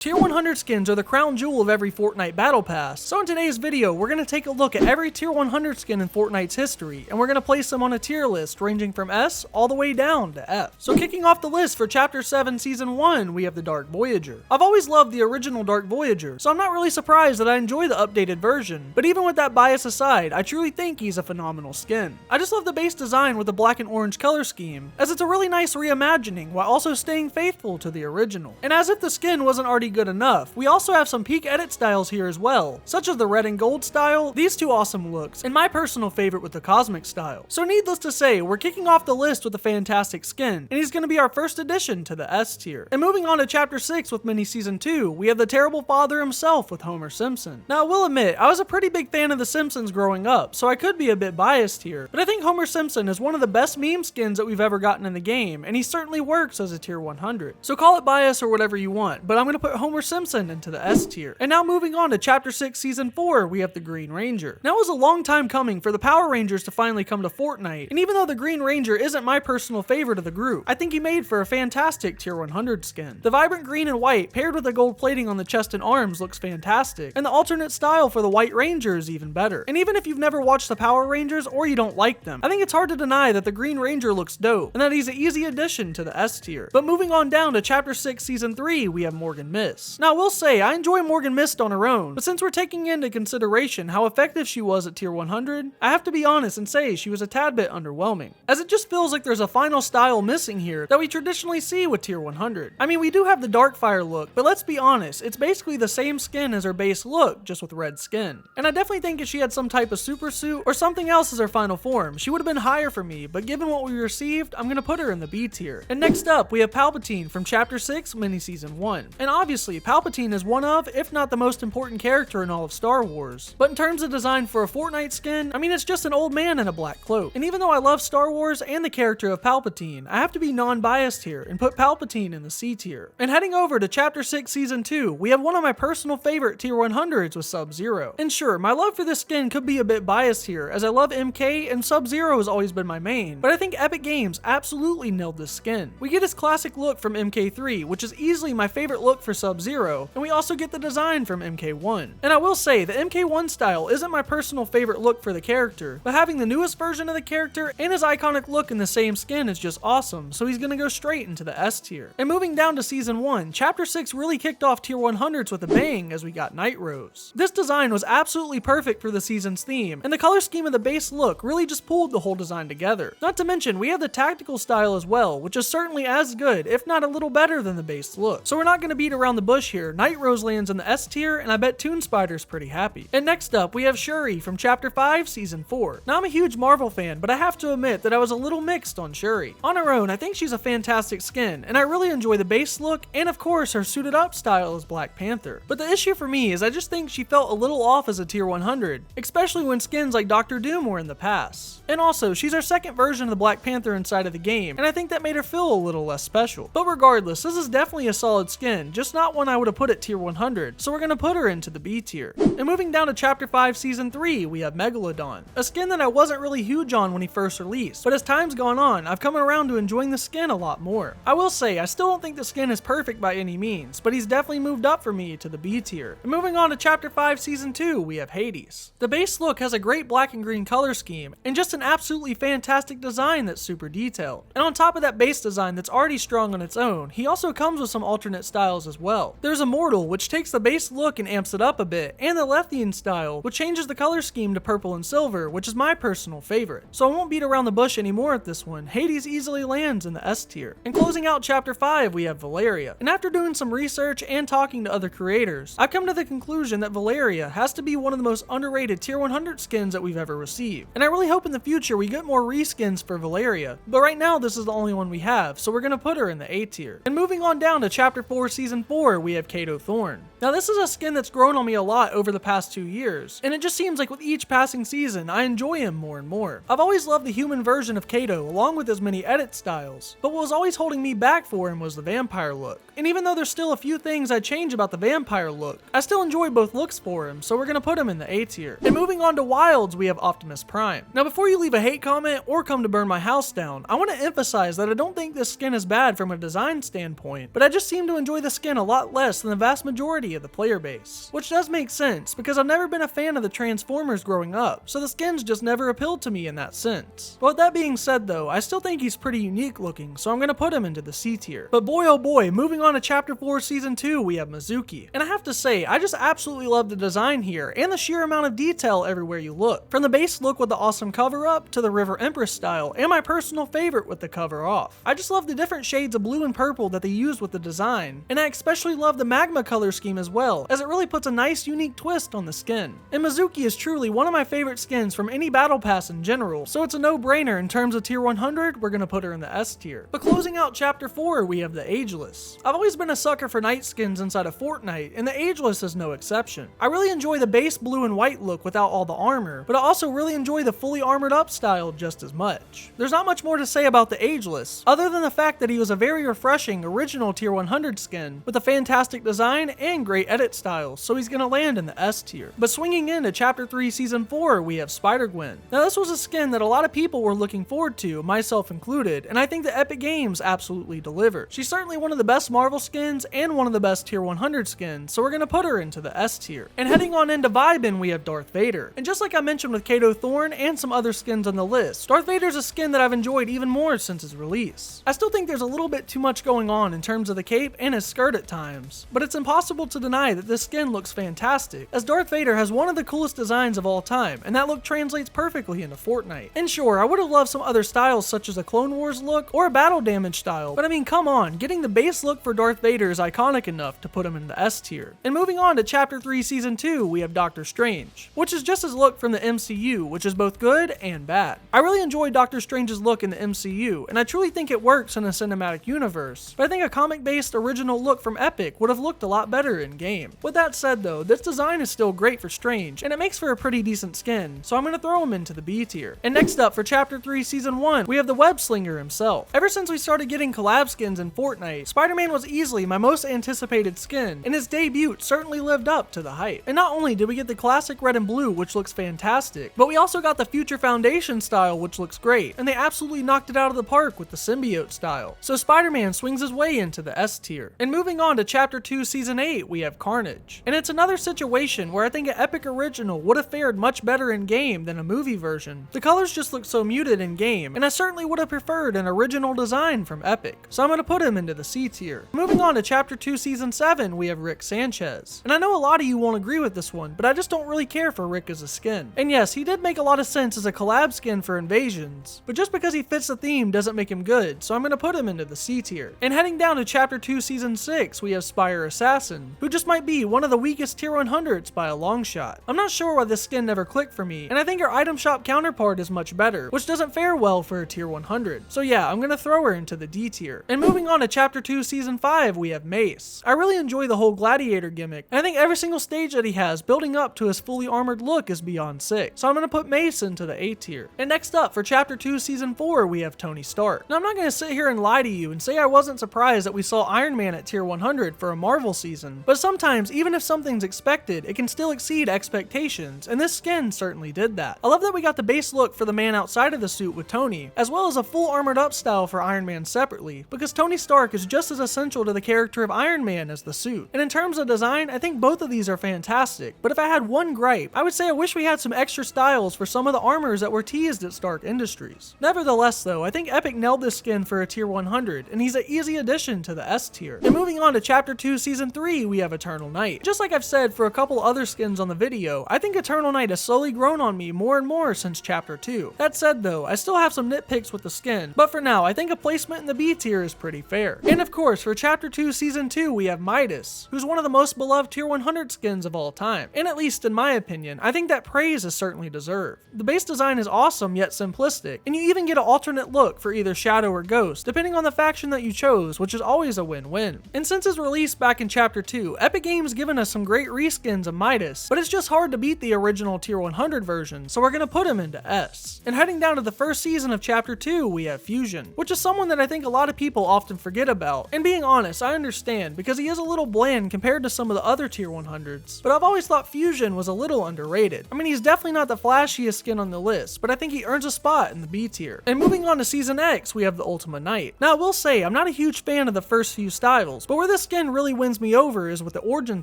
Tier 100 skins are the crown jewel of every Fortnite battle pass, so in today's video we're going to take a look at every tier 100 skin in Fortnite's history, and we're going to place them on a tier list ranging from S all the way down to F. So kicking off the list for Chapter 7 Season 1, we have the Dark Voyager. I've always loved the original Dark Voyager, so I'm not really surprised that I enjoy the updated version, but even with that bias aside, I truly think he's a phenomenal skin. I just love the base design with the black and orange color scheme, as it's a really nice reimagining while also staying faithful to the original. And as if the skin wasn't already good enough, we also have some peak edit styles here as well, such as the red and gold style, these two awesome looks, and my personal favorite with the cosmic style. So needless to say, we're kicking off the list with a fantastic skin, and he's going to be our first addition to the S tier. And moving on to Chapter 6 with Mini Season 2, we have the terrible father himself with Homer Simpson. Now I will admit, I was a pretty big fan of the Simpsons growing up, so I could be a bit biased here, but I think Homer Simpson is one of the best meme skins that we've ever gotten in the game, and he certainly works as a tier 100. So call it bias or whatever you want, but I'm going to put Homer Simpson into the S tier. And now moving on to Chapter 6 Season 4, we have the Green Ranger. Now it was a long time coming for the Power Rangers to finally come to Fortnite, and even though the Green Ranger isn't my personal favorite of the group, I think he made for a fantastic tier 100 skin. The vibrant green and white paired with the gold plating on the chest and arms looks fantastic, and the alternate style for the White Ranger is even better. And even if you've never watched the Power Rangers or you don't like them, I think it's hard to deny that the Green Ranger looks dope, and that he's an easy addition to the S tier. But moving on down to Chapter 6 Season 3, we have Morgan Mist. Now I will say, I enjoy Morgan Mist on her own, but since we're taking into consideration how effective she was at tier 100, I have to be honest and say she was a tad bit underwhelming, as it just feels like there's a final style missing here that we traditionally see with tier 100. I mean, we do have the Darkfire look, but let's be honest, it's basically the same skin as her base look, just with red skin. And I definitely think if she had some type of super suit or something else as her final form, she would have been higher for me, but given what we received, I'm gonna put her in the B tier. And next up, we have Palpatine from Chapter 6 Mini Season 1. And obviously, Palpatine is one of, if not the most important character in all of Star Wars. But in terms of design for a Fortnite skin, I mean, it's just an old man in a black cloak. And even though I love Star Wars and the character of Palpatine, I have to be non-biased here and put Palpatine in the C tier. And heading over to Chapter 6 Season 2, we have one of my personal favorite tier 100s with Subzero. And sure, my love for this skin could be a bit biased here, as I love MK and Subzero has always been my main, but I think Epic Games absolutely nailed this skin. We get his classic look from MK3, which is easily my favorite look for Subzero, and we also get the design from MK1. And I will say, the MK1 style isn't my personal favorite look for the character, but having the newest version of the character and his iconic look in the same skin is just awesome, so he's gonna go straight into the S tier. And moving down to Season 1, Chapter 6 really kicked off tier 100s with a bang as we got Night Rose. This design was absolutely perfect for the season's theme, and the color scheme of the base look really just pulled the whole design together. Not to mention, we have the tactical style as well, which is certainly as good, if not a little better than the base look. So we're not gonna beat around the bush here. Night Rose lands in the S tier, and I bet Toon Spider's pretty happy. And next up, we have Shuri from Chapter 5 Season 4. Now I'm a huge Marvel fan, but I have to admit that I was a little mixed on Shuri. On her own, I think she's a fantastic skin, and I really enjoy the base look, and of course her suited up style as Black Panther. But the issue for me is I just think she felt a little off as a tier 100, especially when skins like Dr. Doom were in the past. And also, she's our second version of the Black Panther inside of the game, and I think that made her feel a little less special. But regardless, this is definitely a solid skin, just not one I would have put at tier 100, so we're gonna put her into the B tier. And moving down to Chapter 5 Season 3, we have Megalodon, a skin that I wasn't really huge on when he first released, but as time's gone on, I've come around to enjoying the skin a lot more. I will say, I still don't think the skin is perfect by any means, but he's definitely moved up for me to the B tier. And moving on to Chapter 5 Season 2, we have Hades. The base look has a great black and green color scheme, and just an absolutely fantastic design that's super detailed. And on top of that base design that's already strong on its own, he also comes with some alternate styles as well. There's Immortal, which takes the base look and amps it up a bit, and the Lethian style, which changes the color scheme to purple and silver, which is my personal favorite. So I won't beat around the bush anymore at this one. Hades easily lands in the S tier. And closing out Chapter 5, we have Valyria. And after doing some research and talking to other creators, I've come to the conclusion that Valyria has to be one of the most underrated tier 100 skins that we've ever received. And I really hope in the future we get more reskins for Valyria, but right now this is the only one we have, so we're gonna put her in the A tier. And moving on down to Chapter 4 Season 4, we have Kado Thorne. Now this is a skin that's grown on me a lot over the past 2 years, and it just seems like with each passing season, I enjoy him more and more. I've always loved the human version of Kado, along with his many edit styles, but what was always holding me back for him was the vampire look. And even though there's still a few things I'd change about the vampire look, I still enjoy both looks for him, so we're gonna put him in the A tier. And moving on to Wilds, we have Optimus Prime. Now before you leave a hate comment or come to burn my house down, I want to emphasize that I don't think this skin is bad from a design standpoint, but I just seem to enjoy the skin a lot less than the vast majority of the player base. Which does make sense, because I've never been a fan of the Transformers growing up, so the skins just never appealed to me in that sense. But with that being said though, I still think he's pretty unique looking, so I'm gonna put him into the C tier. But boy oh boy, moving on to Chapter 4 Season 2, we have Mizuki. And I have to say, I just absolutely love the design here, and the sheer amount of detail everywhere you look. From the base look with the awesome cover up, to the River Empress style, and my personal favorite with the cover off. I just love the different shades of blue and purple that they used with the design, and I especially love the magma color scheme as well, as it really puts a nice unique twist on the skin. And Mizuki is truly one of my favorite skins from any battle pass in general, so it's a no-brainer in terms of tier 100, we're gonna put her in the S tier. But closing out Chapter 4, we have the Ageless. I've always been a sucker for night skins inside of Fortnite, and the Ageless is no exception. I really enjoy the base blue and white look without all the armor, but I also really enjoy the fully armored up style just as much. There's not much more to say about the Ageless, other than the fact that he was a very refreshing original tier 100 skin, with a fantastic design and great edit styles, so he's gonna land in the S tier. But swinging into Chapter 3 Season 4, we have Spider-Gwen. Now this was a skin that a lot of people were looking forward to, myself included, and I think that Epic Games absolutely delivered. She's certainly one of the best Marvel skins and one of the best tier 100 skins, so we're gonna put her into the S tier. And heading on into Vibin, we have Darth Vader. And just like I mentioned with Kado Thorne and some other skins on the list, Darth Vader's a skin that I've enjoyed even more since his release. I still think there's a little bit too much going on in terms of the cape and his skirt at times, but it's impossible to deny that this skin looks fantastic, as Darth Vader has one of the coolest designs of all time, and that look translates perfectly into Fortnite. And sure, I would have loved some other styles such as a Clone Wars look or a battle damage style, but I mean come on, getting the base look for Darth Vader is iconic enough to put him in the S tier. And moving on to Chapter 3 Season 2, we have Doctor Strange, which is just his look from the MCU, which is both good and bad. I really enjoyed Doctor Strange's look in the MCU, and I truly think it works in a cinematic universe, but I think a comic-based original look from Epic would have looked a lot better in game. With that said though, this design is still great for Strange, and it makes for a pretty decent skin, so I'm gonna throw him into the B tier. And next up for Chapter 3 Season 1, we have the Web Slinger himself. Ever since we started getting collab skins in Fortnite, Spider-Man was easily my most anticipated skin, and his debut certainly lived up to the hype. And not only did we get the classic red and blue, which looks fantastic, but we also got the Future Foundation style, which looks great, and they absolutely knocked it out of the park with the symbiote style. So Spider-Man swings his way into the S tier. And moving on to Chapter 2 Season 8, we have Carnage. And it's another situation where I think an Epic original would have fared much better in game than a movie version. The colors just look so muted in game, and I certainly would have preferred an original design from Epic, so I'm gonna put him into the C tier. Moving on to Chapter 2 Season 7, we have Rick Sanchez. And I know a lot of you won't agree with this one, but I just don't really care for Rick as a skin. And yes, he did make a lot of sense as a collab skin for Invasions, but just because he fits the theme doesn't make him good, so I'm gonna put him into the C tier. And heading down to Chapter 2 Season 6, we have Spire Assassin, who just might be one of the weakest tier 100s by a long shot. I'm not sure why this skin never clicked for me, and I think her item shop counterpart is much better, which doesn't fare well for a tier 100. So yeah, I'm gonna throw her into the D tier. And moving on to Chapter 2 Season 5, we have Mace. I really enjoy the whole gladiator gimmick, and I think every single stage that he has building up to his fully armored look is beyond sick, so I'm gonna put Mace into the A tier. And next up for Chapter 2 Season 4, we have Tony Stark. Now I'm not gonna sit here and lie to you and say I wasn't surprised that we saw Iron Man at tier 100 for a Marvel season, but sometimes even if something's expected, it can still exceed expectations, and this skin certainly did that. I love that we got the base look for the man outside of the suit with Tony, as well as a full armored up style for Iron Man separately, because Tony Stark is just as essential to the character of Iron Man as the suit. And in terms of design, I think both of these are fantastic, but if I had one gripe, I would say I wish we had some extra styles for some of the armors that were teased at Stark Industries. Nevertheless though, I think Epic nailed this skin for a tier 100, and he's an easy addition to the S tier. And moving on to Chapter 2 Season 3, we have Eternal Night. Just like I've said for a couple other skins on the video, I think Eternal Night has slowly grown on me more and more since Chapter 2. That said though, I still have some nitpicks with the skin, but for now, I think a placement in the B tier is pretty fair. And of course, for Chapter 2 Season 2, we have Midas, who's one of the most beloved tier 100 skins of all time. And at least in my opinion, I think that praise is certainly deserved. The base design is awesome yet simplistic, and you even get an alternate look for either Shadow or Ghost, depending on the faction that you chose, which is always a win-win. And since its release back in Chapter 2, Epic Games given us some great reskins of Midas, but it's just hard to beat the original tier 100 version, so we're gonna put him into S. And heading down to the first season of Chapter 2, we have Fusion, which is someone that I think a lot of people often forget about. And being honest, I understand, because he is a little bland compared to some of the other tier 100s, but I've always thought Fusion was a little underrated. I mean, he's definitely not the flashiest skin on the list, but I think he earns a spot in the B tier. And moving on to Season X, we have the Ultima Knight. Now I will say, I'm not a huge fan of the first few styles, but where this this skin really wins me over is with the origin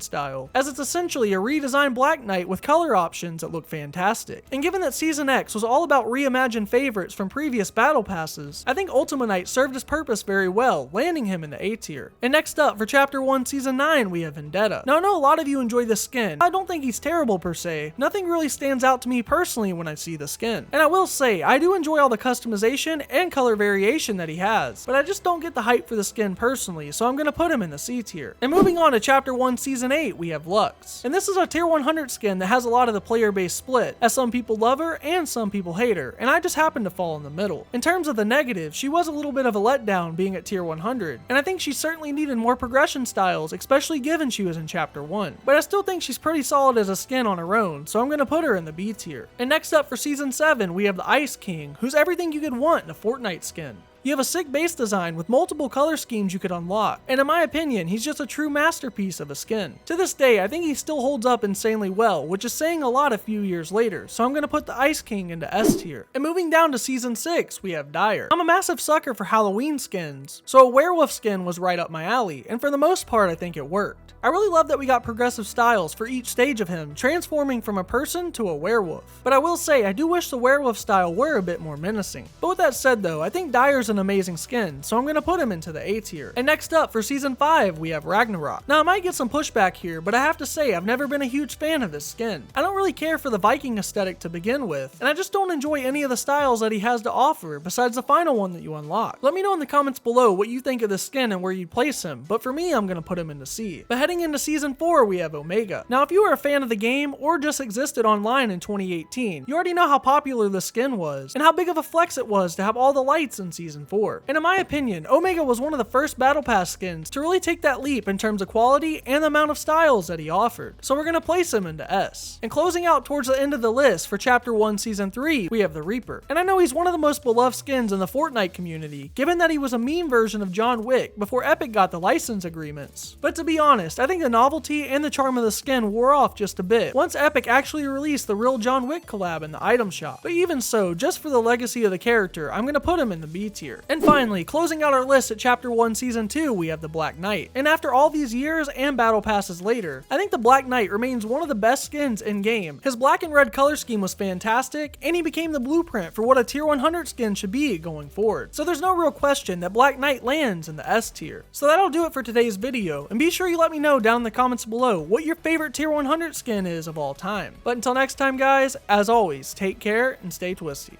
style, as it's essentially a redesigned Black Knight with color options that look fantastic. And given that Season X was all about reimagined favorites from previous battle passes, I think Ultima Knight served his purpose very well, landing him in the A tier. And next up, for Chapter 1 Season 9, we have Vendetta. Now I know a lot of you enjoy this skin. I don't think he's terrible per se. Nothing really stands out to me personally when I see the skin. And I will say, I do enjoy all the customization and color variation that he has, but I just don't get the hype for the skin personally, so I'm gonna put him in the C tier. And moving on to Chapter 1 Season 8, we have Lux. And this is a tier 100 skin that has a lot of the player base split, as some people love her and some people hate her, and I just happen to fall in the middle. In terms of the negative, she was a little bit of a letdown being at tier 100, and I think she certainly needed more progression styles, especially given she was in Chapter 1. But I still think she's pretty solid as a skin on her own, so I'm gonna put her in the B tier. And next up for Season 7, we have the Ice King, who's everything you could want in a Fortnite skin. You have a sick base design with multiple color schemes you could unlock, and in my opinion, he's just a true masterpiece of a skin. To this day, I think he still holds up insanely well, which is saying a lot a few years later, so I'm gonna put the Ice King into S tier. And moving down to Season 6, we have Dire. I'm a massive sucker for Halloween skins, so a werewolf skin was right up my alley, and for the most part, I think it worked. I really love that we got progressive styles for each stage of him, transforming from a person to a werewolf. But I will say, I do wish the werewolf style were a bit more menacing. But with that said though, I think Dire's an amazing skin, so I'm gonna put him into the A tier. And next up for Season 5, we have Ragnarok. Now I might get some pushback here, but I have to say I've never been a huge fan of this skin. I don't really care for the Viking aesthetic to begin with, and I just don't enjoy any of the styles that he has to offer besides the final one that you unlock. Let me know in the comments below what you think of this skin and where you'd place him, but for me I'm gonna put him into C. But heading into Season 4, we have Omega. Now if you are a fan of the game or just existed online in 2018, you already know how popular the skin was and how big of a flex it was to have all the lights in Season 4. And in my opinion, Omega was one of the first Battle Pass skins to really take that leap in terms of quality and the amount of styles that he offered. So we're gonna place him into S. And closing out towards the end of the list for Chapter 1 Season 3, we have the Reaper. And I know he's one of the most beloved skins in the Fortnite community, given that he was a meme version of John Wick before Epic got the license agreements. But to be honest, I think the novelty and the charm of the skin wore off just a bit once Epic actually released the real John Wick collab in the item shop. But even so, just for the legacy of the character, I'm gonna put him in the B tier. And finally, closing out our list at Chapter 1 Season 2, we have the Black Knight. And after all these years and battle passes later, I think the Black Knight remains one of the best skins in game. His black and red color scheme was fantastic, and he became the blueprint for what a tier 100 skin should be going forward. So there's no real question that Black Knight lands in the S tier. So that'll do it for today's video, and be sure you let me know down in the comments below what your favorite tier 100 skin is of all time. But until next time guys, as always, take care and stay twisty.